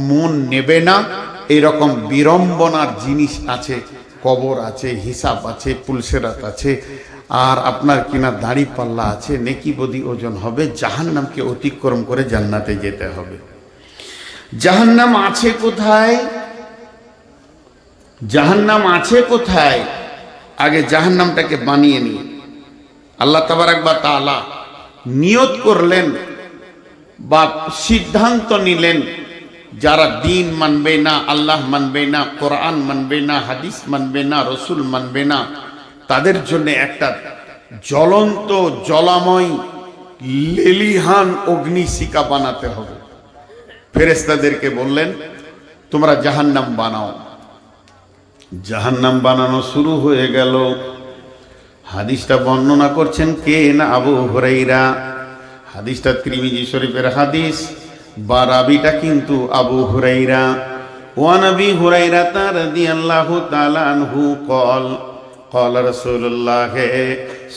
মন নেবে না। এরকম বিড়ম্বনার জিনিস আছে, কবর আছে, হিসাব আছে, পুলসেরাত আছে, আর আপনার কিনা দাড়ি পাল্লা আছে, নেকি বদি ওজন হবে। জাহান্নামকে অতিক্রম করে জান্নাতে যেতে হবে। জাহান্নাম আছে কোথায়? জাহান্নাম আছে কোথায়? আগে জাহান্নামটাকে বানিয়ে নিয়ে আল্লাহ তাবারাক ওয়া তাআলা নিয়ত করলেন বা সিদ্ধান্ত নিলেন, যারা দিন মানবে না, আল্লাহ মানবে না, কোরআন মানবে না, হাদিস মানবে না, রসুল মানবে না, তাদের জন্য একটা জ্বলন্ত জ্বলাময় লেলিহান অগ্নিশিখা বানাতে হবে। ফেরেশতাদেরকে বললেন, তোমরা জাহান্নাম বানাও। জাহান্নাম বানানো শুরু হয়ে গেল। হাদিসটা বর্ণনা করছেন কে না? আবু হুরায়রা। হাদিসটা তিরমিজি শরীফের হাদিস, বা রাবিটা কিন্তু আবু হুরায়রা। ওয়ান আবি হুরায়রা রাদিয়াল্লাহু তাআলা আনহু قال قال رسول الله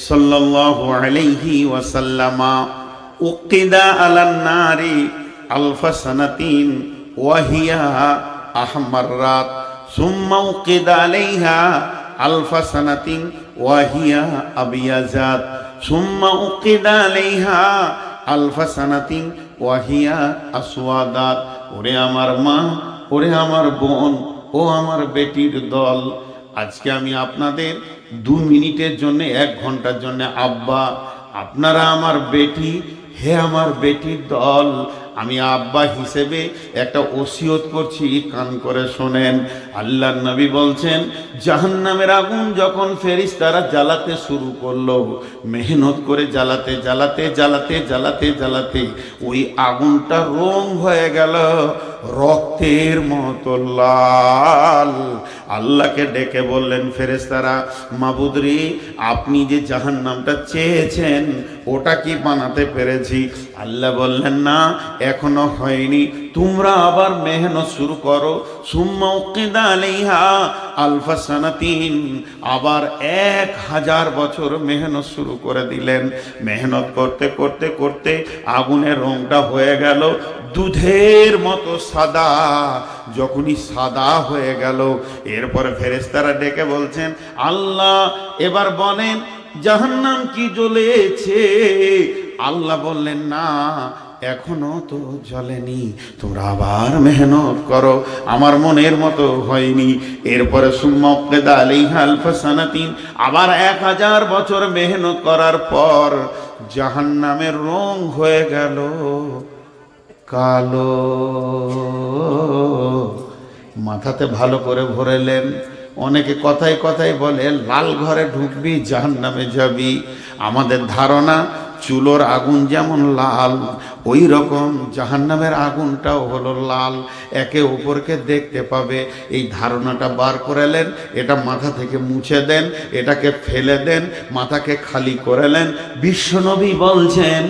صلى الله عليه وسلم أوقد على النار ألف سنة وهي أحمرت ثم أوقد عليها ألف سنة وهي أبيضت ثم أوقد عليها ألف سنة ওয়াহিয়া আসওয়াদাত। ওরে আমার মা, ওরে আমার বোন, ও আমার বেটির দল, আজকে আমি আপনাদের 2 মিনিটের জন্য, 1 ঘন্টার জন্য আব্বা, আপনারা আমার বেটি, হে আমার বেটির দল, আমি আব্বা হিসেবে একটা ওসিয়ত করছি, কান করে শোনেন। আল্লাহর নবী বলছেন, জাহান্নামের আগুন যখন ফেরেশতারা জ্বালাতে শুরু করলো, মেহনত করে জ্বালাতে জ্বালাতে জ্বালাতে জ্বালাতে জ্বালাতে ওই আগুনটা রং হয়ে গেল রক্তের মতো লাল। আল্লাহকে ডেকে বললেন ফেরেশতারা, মাবুদ রে, আপনি যে জাহান্নামটা চেয়েছেন ওটা কি বানাতে পেরেছি? আল্লাহ বললেন, না, এখনো হয়নি, তোমরা আবার মেহনত শুরু করো। সুম্মা উকিদা আলাইহা আলফা সানাতিন, আবার 1000 বছর মেহনত শুরু করে দিলেন। মেহনত করতে করতে করতে আগুনের রংটা হয়ে গেল দুধের মতো সাদা। যখনই সাদা হয়ে গেল, এরপরে ফেরেশতারা ডেকে বলছেন, আল্লাহ এবার বলেন জাহান্নাম কি জ্বলেছে? আল্লাহ বললেন, না, এখনো তো জ্বলেনি, তোমরা আবার মেহনত করো, আমার মনের মতো হয়নি। এরপরে সুম্মা উকিদা আলাইহা আলফা সানাতিন, আবার 1000 বছর মেহনত করার পর জাহান্নামের রং হয়ে গেল কালো। মাথাতে ভালো করে ভরেলেন। অনেকে কথায় কথায় বলে লাল ঘরে ঢুকবি জাহান্নামে যাবি। আমাদের ধারণা চুলোর আগুন যেমন লাল, ওই রকম জাহান্নামের আগুনটাও হলো লাল, একে অপরকে দেখতে পাবে। এই ধারণাটা বার করেলেন, এটা মাথা থেকে মুছে দেন, এটাকে ফেলে দেন, মাথাকে খালি করেলেন। বিশ্বনবী বলছেন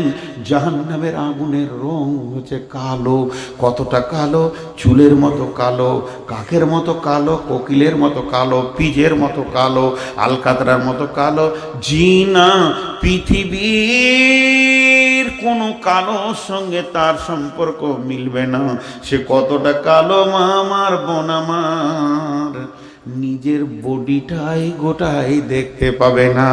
জাহান্নামের আগুনের রং হচ্ছে কালো। কতটা কালো? চুলের মতো কালো, কাকের মতো কালো, কোকিলের মতো কালো, পিজের মতো কালো, আলকাতরার মতো কালো। জিনা পৃথিবীর কোনো কালোর সঙ্গে তার সম্পর্ক মিলবে না। সে কতটা কালো মা আমার, বোন আমার, নিজের বডিটাই গোটাই দেখতে পাবে না।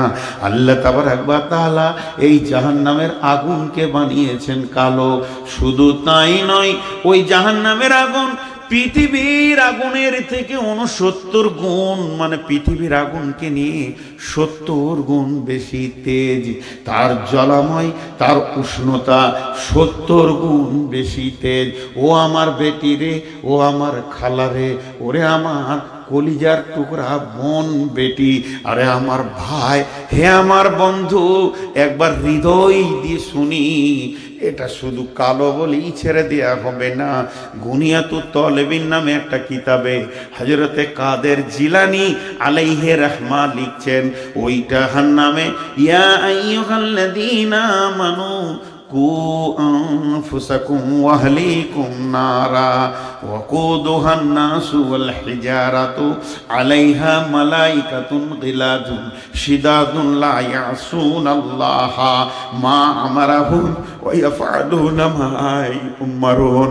আল্লাহ তাবারাক ওয়া তাআলা এই জাহান্নামের আগুনকে বানিয়েছেন কালো। শুধু তাই নয়, ওই জাহান্নামের আগুন পৃথিবীর আগুনের থেকে 69 গুণ, মানে পৃথিবীর আগুনকে নিয়ে 70 গুণ বেশি তেজ। তার জ্বালাময়, তার উষ্ণতা 70 গুণ বেশি তেজ। ও আমার বেটি রে, ও আমার খালা রে, ওরে আমার কলিজার টুকরা বোন বেটি, আরে আমার ভাই, হে আমার বন্ধু, একবার হৃদয় দিয়ে শুনি, এটা শুধু কালো বলেই ছেড়ে দেয়া হবে না। গুনিয়াতুত তলেবিন নামে একটা কিতাবে হযরতে কাদের জিলানী আলাইহি রাহমা লিখছেন, ওইটার নামে ইয়া আইয়ুহাল্লাযীনা আমানু কু আনফুসাকুম ওয়া আহলিকুম নারা ওয়াকুদুহান নাসু ওয়াল হিজারাতু আলাইহা মালাইকাতুন গিলাজুন শিদাদুন লা ইয়াসুনাল্লাহা মা আমারাহুম ওয়া ইয়াফআলুনা মা ইউমারুন।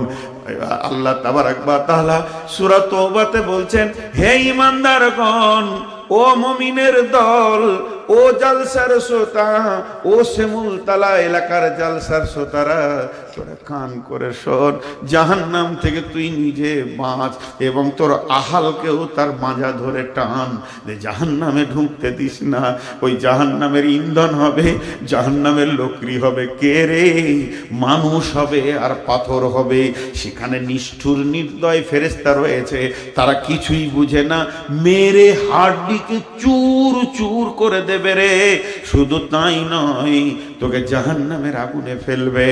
আল্লাহ তাবারাক ওয়া তাআলা সূরা তওবাতে বলছেন, হে ঈমানদারগণ, ও মুমিনের দল, ও জালসার শ্রোতা, ও শিমুলতলা এলাকার জালসার শ্রোতারা, তোরা কান করে শোন, জাহান্নাম থেকে তুই নিজে বাঁচ এবং তোর আহালকেও তার মাজা ধরে টান, যে জাহান্নামে ঢুকতে দিস না। ওই জাহান্নামের ইন্ধন হবে, জাহান্নামের লকড়ি হবে কে রে? মানুষ হবে আর পাথর হবে। সেখানে নিষ্ঠুর নির্দয় ফেরেশতা রয়েছে, তারা কিছুই বুঝে না, মেরে হাড্ডিকে চুর চুর করে দেবে রে। শুধু তাই নয়, তোকে জাহান্নামের আগুনে ফেলবে।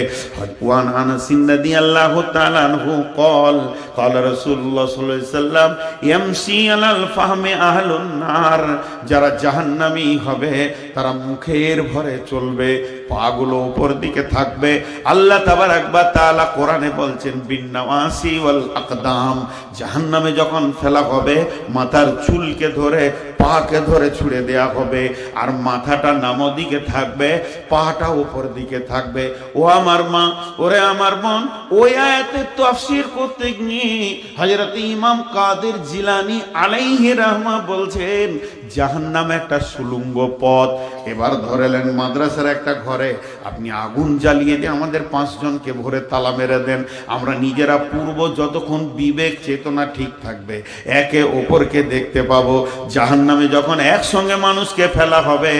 ওয়ান আনাস রাদিয়াল্লাহু তাআলা আনহু قال قال رسول الله صلى الله عليه وسلم يمشي على الفهم اهل النار, যারা জাহান্নামী হবে তারা মুখের ভরে চলবে, পাগুলো উপর দিকে থাকবে। আল্লাহ তাবারাক ওয়া তাআলা কোরআনে বলছেন, বিন্নাওয়াসি ওয়াল আকদাম, জাহান্নামে যখন ফেলা হবে মাথার চুলকে ধরে পাকে ধরে ছুঁড়ে দেয়া হবে, আর মাথাটা নামো দিকে থাকবে, পাটা উপর দিকে থাকবে। ও আমার মা, ওরে আমার বোন, ওই আয়াতের তাফসীর করতে গিয়ে হযরত ইমাম কাদের জিলানী আলাইহি রাহমা বলছেন, জাহান্নাম একটা সুলুঙ্গ পথ। এবার ধরেলেন মাদ্রাসার একটা ঘরে আপনি আগুন জ্বালিয়ে দিয়ে আমাদের 5 জনকে ভরে তালা মেরে দেন, আমরা নিজেরা পূর্ব যতক্ষণ বিবেক চেতনা ঠিক থাকবে একে অপরকে দেখতে পাবো। জাহান্নামে যখন একসঙ্গে মানুষকে ফেলা হবে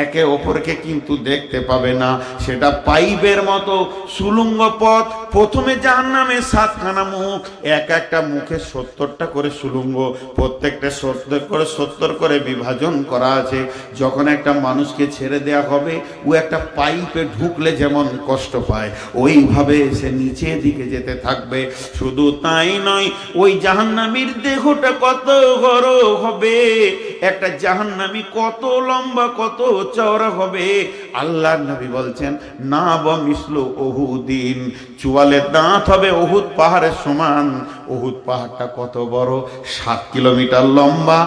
একে অপরকে কিন্তু দেখতে পাবে না, সেটা পাইপের মতো সুলুঙ্গ পথ। প্রথমে জাহান্নামে 7খানা মুখ, এক একটা মুখে 70টা করে সুলুঙ্গ, প্রত্যেকটা 70 করে বিভাজন করা আছে। যখন একটা মানুষকে ছেড়ে দেয়া হবে, ও একটা পাইপে ঢুকলে যেমন কষ্ট পায় ওইভাবে সে নিচের দিকে যেতে থাকবে। শুধু তাই নয়, ওই জাহান্নামীর দেহটা কত বড় হবে, একটা জাহান্নামী কত লম্বা কত চওড়া হবে। আল্লাহর নবী বলছেন, না বা মিসলু উহুদিন, চুয়ালের দাঁত হবে উহুদ পাহাড়ের সমান। উহুদ পাহাড়টা কত বড়? 7 কিলোমিটার লম্বা,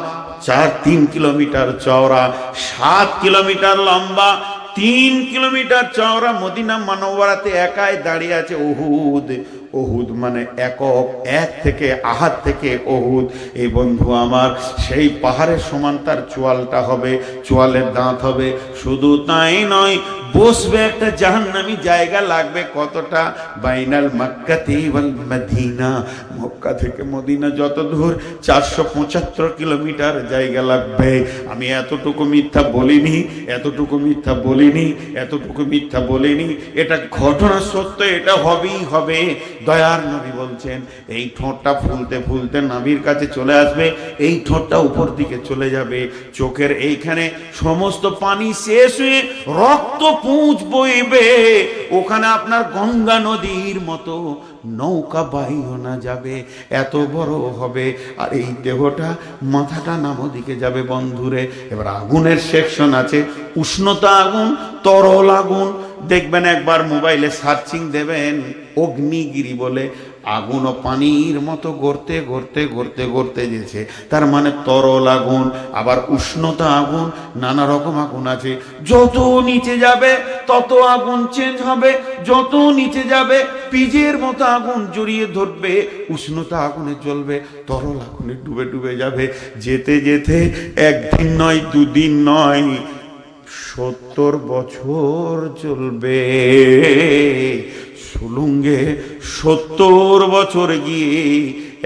3 কিলোমিটার চওড়া, 7 কিলোমিটার লম্বা, 3 কিলোমিটার চওড়া। মদিনা মুনাওয়ারাতে একাই দাঁড়িয়ে আছে উহুদ। উহুদ মানে একক, এক থেকে আহাত থেকে উহুদ। এই বন্ধু আমার, সেই পাহাড়ের সমান তার চোয়ালটা হবে, চোয়ালের দাঁত হবে। শুধু তাই নয়, বসবে একটা জাহান্নামী জায়গা লাগবে কতটা? বাইনাল মক্কাতি ওয়াল মদিনা, মক্কা থেকে মদিনা যত দূর 475 কিলোমিটার জায়গা লাগবে। আমি এতটুকু মিথ্যা বলিনি, এতটুকু মিথ্যা বলিনি, এতটুকু মিথ্যা বলিনি, এটা ঘটনা সত্য, এটা হবেই হবে। দয়ার নবী বলছেন, এই ঠোঁটটা ফুলতে ফুলতে নাভির কাছে চলে আসবে, এই ঠোঁটটা উপর দিকে চলে যাবে, চোখের এইখানে সমস্ত পানি শেষ হয়ে রক্ত পুঁজ বইবে, ওখানে আপনার গঙ্গা নদীর মতো নৌকা বাইও না যাবে, এত বড় হবে। আর এই দেহটা মাথাটা নামো দিকে যাবে বন্ধুরে। এবার আগুনের সেকশন আছে, উষ্ণতা আগুন, তরল আগুন। দেখবেন একবার মোবাইলে সার্চিং দেবেন, অগ্নিগিরি বলে, আগুন ও পানির মতো গড়তে গড়তে গড়তে গড়তে যেছে, তার মানে তরল আগুন। আবার উষ্ণতা আগুন, নানা রকম আগুন আছে। যত নিচে যাবে তত আগুন চেঞ্জ হবে, যত নিচে যাবে পিজের মতো আগুন জড়িয়ে ধরবে, উষ্ণতা আগুনে জ্বলবে, তরল আগুনে ডুবে ডুবে যাবে। যেতে যেতে একদিন নয়, দুদিন নয়, 70 বছর চলবে। সুলুঙ্গে 70 বছর গিয়ে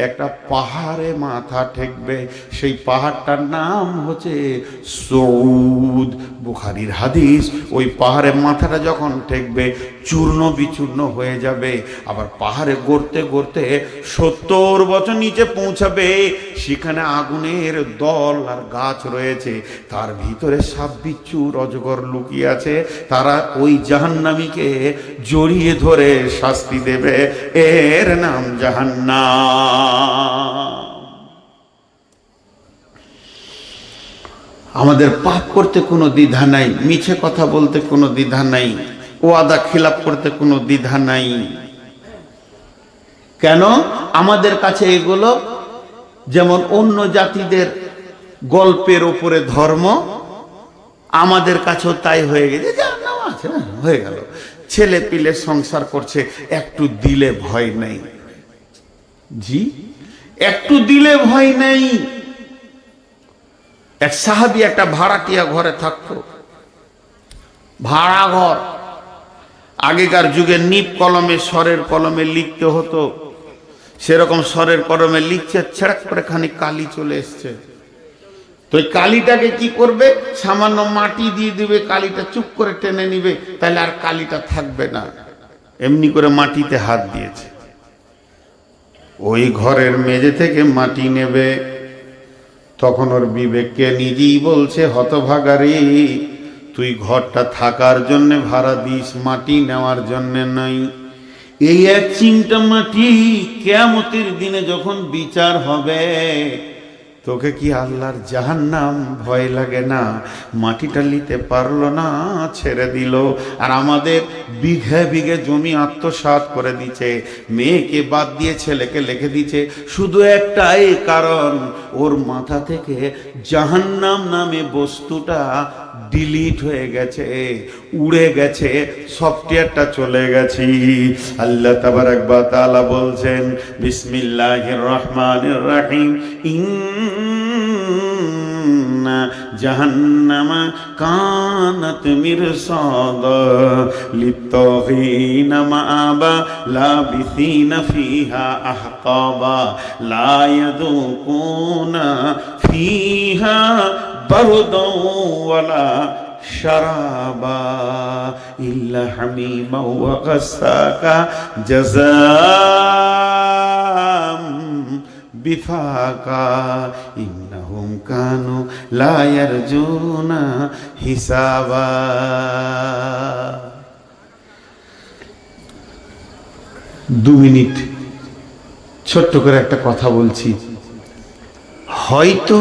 একটা পাহাড়ে মাথা ঠেকবে, সেই পাহাড়টার নাম হচ্ছে সৌদ। বুখারীর হাদিস। ওই পাহাড়ে মাথাটা যখন ঠেকবে চূর্ণ বিচূর্ণ হয়ে যাবে। আবার পাহাড়ে গড়তে গড়তে 70 বছর নিচে পৌঁছাবে, সেখানে আগুনের দল আর গাছ রয়েছে, তার ভিতরে সাপ বিচ্ছু অজগর লুকিয়ে আছে, তারা ওই জাহান্নামীকে জড়িয়ে ধরে শাস্তি দেবে, এর নাম জাহান্নাম। আমাদের পাপ করতে কোনো দ্বিধা নাই, মিছে কথা বলতে কোনো দ্বিধা নাই, ওয়াদা খিলাপ করতে কোনো দ্বিধা নাই। কেন? আমাদের কাছে এগুলো যেমন অন্য জাতিদের গল্পের উপরে ধর্ম, আমাদের কাছেও তাই হয়ে গেছে। জাহান্নাম আছে, হয়ে গেল। ছেলে পিলে সংসার করছে, একটু দিলে ভয় নেই। জি, একটু দিলে ভয় নেই। এক সাহাবী একটা ভাড়াটিয়া ঘরে থাকতো, ভাড়া ঘর। আগেকার যুগে নিপ কলমে, স্বরের কলমে লিখতে হতো, সেরকম স্বরের কলমে লিখছে, ছেড়াক করে খানিক কালি চলে এসছে। তো ওই কালিটাকে কি করবে, সামান্য মাটি দিয়ে দিবে, কালিটা চুপ করে টেনে নিবে, তাহলে আর কালিটা থাকবে না। এমনি করে মাটিতে হাত দিয়েছে, ওই ঘরের মেঝে থেকে মাটি নেবে। তখন ওর বিবেককে নিজেই বলছে, হতভাগারে, তুই ঘরটা থাকার জন্য ভাড়া দিস, মাটি নেওয়ার জন্য নাই। এই এক চিমটা মাটি কিয়ামতের দিনে যখন বিচার হবে, তোকে কি আল্লাহর জাহান্নাম ভয় লাগে না? মাটিটা নিতে পারলো না, ছেড়ে দিল। আর আমাদের বিঘে বিঘে জমি আত্মসাৎ করে দিচ্ছে, মেয়েকে বাদ দিয়ে ছেলেকে লিখে দিচ্ছে, শুধু একটাই কারণ, ওর মাথা থেকে জাহান্নাম নামে বস্তুটা ডিলিট হয়ে গেছে, উড়ে গেছে, সফটওয়্যারটা চলে গেছে। আল্লাহ তাবারাক ওয়া তাআলা বলছেন, বিসমিল্লাহির রহমানির রহিম, ইন্না জাহান্নামা কানাত মিরসাদা লিত্তাগিনা মাআবা লাবিসিনা ফিহা আহকাবা লা ইয়াযুকুনা ফিহা বারদাও ওয়ালা শারাবা ইল্লা হামিমা ওয়া গাসসাকা জাযাম বিফাকা ইন্নাহুম কানু লা ইয়ারজুনা হিসাবা। দু মিনিট ছোট্ট করে একটা কথা বলছি। হয়তো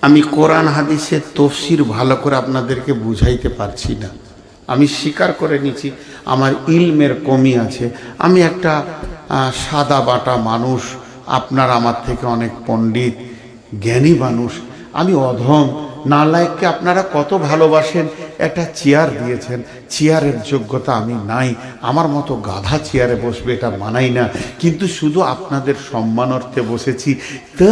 আমি কোরআন হাদিসের তফসির ভালো করে আপনাদেরকে বুঝাইতে পারছি না, আমি স্বীকার করে নিচ্ছি আমার ইলমের কমি আছে। আমি একটা সাদা বাটা মানুষ, আপনার আমার থেকে অনেক পণ্ডিত জ্ঞানী মানুষ, আমি অধম নালায়েককে আপনারা কত ভালোবাসেন, একটা চেয়ার দিয়েছেন, চেয়ারের যোগ্যতা আমি নাই, আমার মতো গাধা চেয়ারে বসবে এটা মানাই না, কিন্তু শুধু আপনাদের সম্মানার্থে বসেছি। তা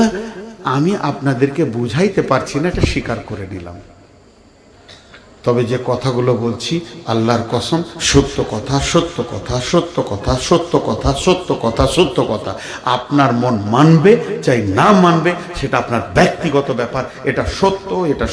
আমি আপনাদেরকে বুঝাইতে পারছি না, এটা স্বীকার করে নিলাম। তবে যে কথাগুলো বলছি আল্লাহর কসম, সত্য কথা, সত্য কথা, সত্য কথা, সত্য কথা, সত্য কথা, সত্য কথা। আপনার মন মানবে চাই না মানবে, সেটা আপনার ব্যক্তিগত ব্যাপার। এটা সত্য, এটা